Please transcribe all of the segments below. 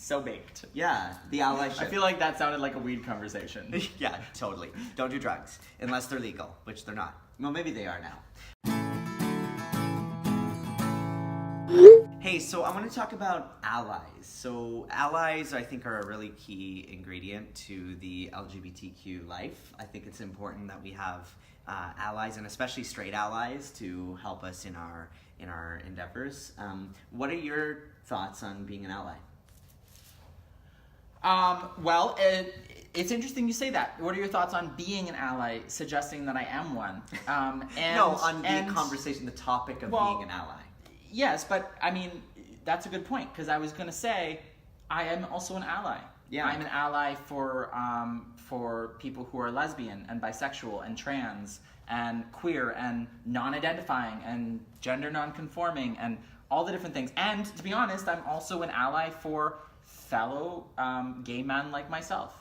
So baked. Yeah, the allyship. I feel like that sounded like a weed conversation. Yeah, totally. Don't do drugs unless they're legal, which they're not. Well, maybe they are now. Hey, so I want to talk about allies. So allies, I think, are a really key ingredient to the LGBTQ life. I think it's important that we have allies, and especially straight allies, to help us in our endeavors. What are your thoughts on being an ally? Well, it's interesting you say that. What are your thoughts on being an ally, suggesting that I am one? The conversation, the topic of being an ally. Yes, but I mean, that's a good point, because I was going to say, I am also an ally. Yeah. I'm an ally for people who are lesbian and bisexual and trans and queer and non-identifying and gender non-conforming and all the different things. And to be honest, I'm also an ally for fellow gay men like myself.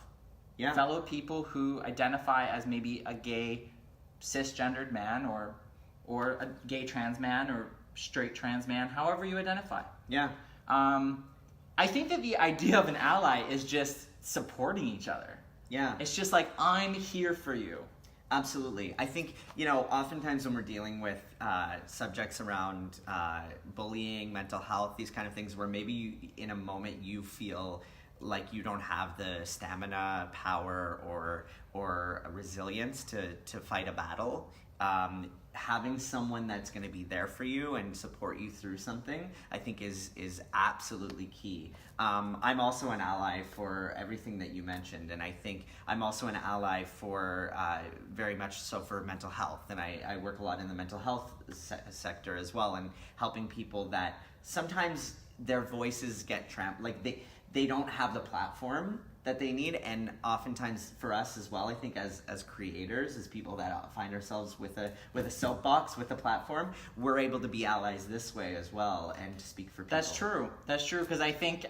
Yeah. Fellow people who identify as maybe a gay cisgendered man or a gay trans man or straight trans man, however you identify. Yeah. I think that the idea of an ally is just supporting each other. Yeah. It's just like, I'm here for you. Absolutely. I think, oftentimes when we're dealing with subjects around bullying, mental health, these kind of things, where maybe in a moment you feel like you don't have the stamina, power, or resilience to fight a battle, having someone that's going to be there for you and support you through something, I think is absolutely key. I'm also an ally for everything that you mentioned, and I think I'm also an ally for very much so for mental health, and I work a lot in the mental health sector as well, and helping people that sometimes their voices get trampled, like they don't have the platform that they need, and oftentimes for us as well, I think as creators, as people that find ourselves with a soapbox, with a platform, we're able to be allies this way as well and to speak for people. That's true, because I think,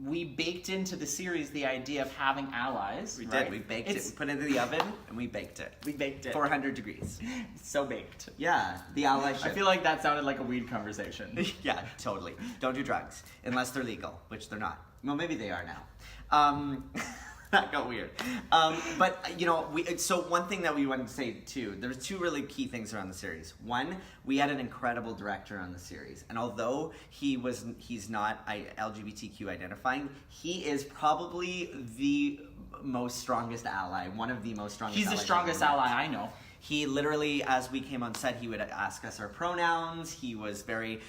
we baked into the series the idea of having allies. We did. We baked it. We put it in the oven and we baked it. We baked it. 400 degrees. So baked. Yeah, the allyship. I feel like that sounded like a weed conversation. Yeah, totally. Don't do drugs unless they're legal, which they're not. Well, maybe they are now. That got weird. So one thing that we wanted to say too, there's two really key things around the series. One, we had an incredible director on the series, and although he's not LGBTQ identifying, he is probably the most strongest ally, one of the most strongest. He's the strongest ally I know. He literally, as we came on set, he would ask us our pronouns. He was very,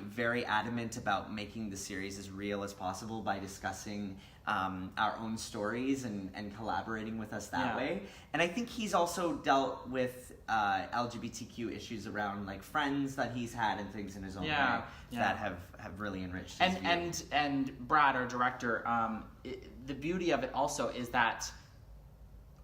very adamant about making the series as real as possible by discussing our own stories and collaborating with us that way. And I think he's also dealt with LGBTQ issues around like friends that he's had and things in his own way that have really enriched his view. And Brad, our director, the beauty of it also is that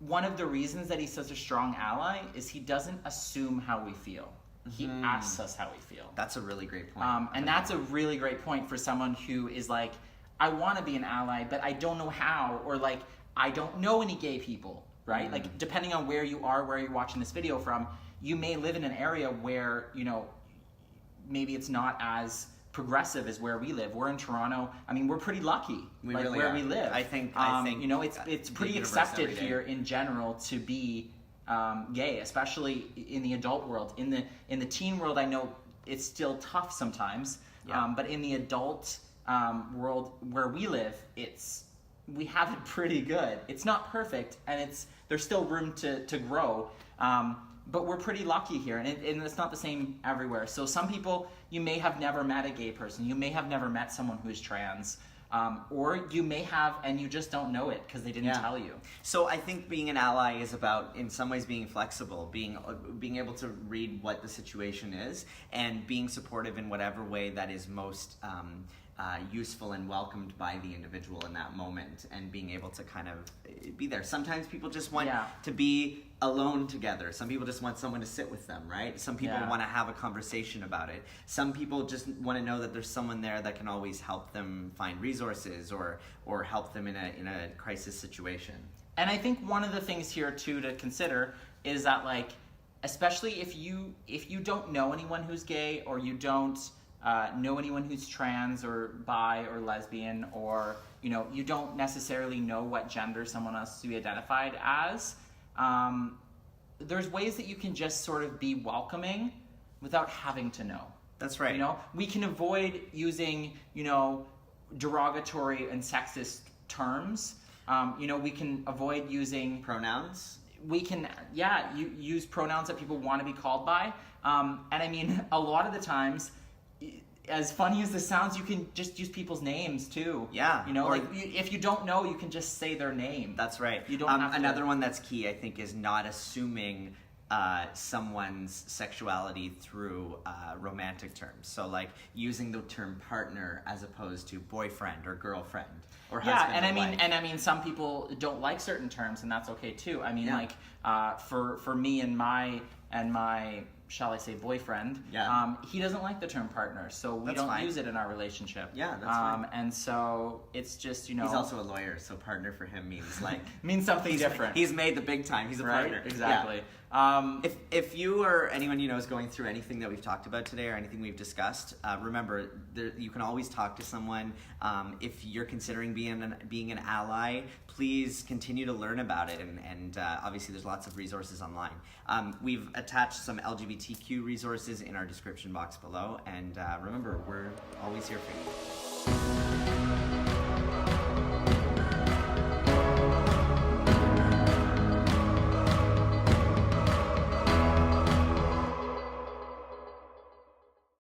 one of the reasons that he's such a strong ally is he doesn't assume how we feel. He asks us how we feel. That's a really great point. And that's a really great point for someone who is like, I want to be an ally, but I don't know how, or like, I don't know any gay people, right? Like, depending on where you are, where you're watching this video from, you may live in an area where, maybe it's not as progressive as where we live. We're in Toronto. We're pretty lucky we live. I think it's pretty accepted here in general to be gay, especially in the adult world. In the teen world, I know it's still tough sometimes. But in the adult world where we live, we have it pretty good. It's not perfect, and there's still room to grow. But we're pretty lucky here, and it's not the same everywhere. So some people, you may have never met a gay person. You may have never met someone who is trans. Or you may have, and you just don't know it because they didn't tell you. So I think being an ally is about, in some ways, being flexible, being able to read what the situation is, and being supportive in whatever way that is most useful and welcomed by the individual in that moment, and being able to kind of be there. Sometimes people just want to be alone together. Some people just want someone to sit with them, right? Some people want to have a conversation about it. Some people just want to know that there's someone there that can always help them find resources or help them in a crisis situation. And I think one of the things here too to consider is that, like, especially if you don't know anyone who's gay, or you don't know anyone who's trans or bi or lesbian, or you don't necessarily know what gender someone else is to be identified as, there's ways that you can just sort of be welcoming without having to know. That's right. We can avoid using, derogatory and sexist terms. We can avoid using Pronouns. We can, use pronouns that people want to be called by. And I mean, a lot of the times, as funny as this sounds, you can just use people's names too. Yeah. If you don't know, you can just say their name. That's right. You don't have to. Another one that's key, I think, is not assuming someone's sexuality through romantic terms. So, like using the term partner as opposed to boyfriend or girlfriend or husband. And I mean, some people don't like certain terms, and that's okay too. I mean, for me and my shall I say boyfriend, he doesn't like the term partner, so we don't use it in our relationship. Yeah, that's fine. And so it's just, He's also a lawyer, so partner for him means like... means something different. He's made the big time. He's a partner. Exactly. Yeah. If you or anyone you know is going through anything that we've talked about today or anything we've discussed, remember, you can always talk to someone. If you're considering being an ally, please continue to learn about it, and obviously there's lots of resources online. We've attached some LGBTQ resources in our description box below, and remember, we're always here for you.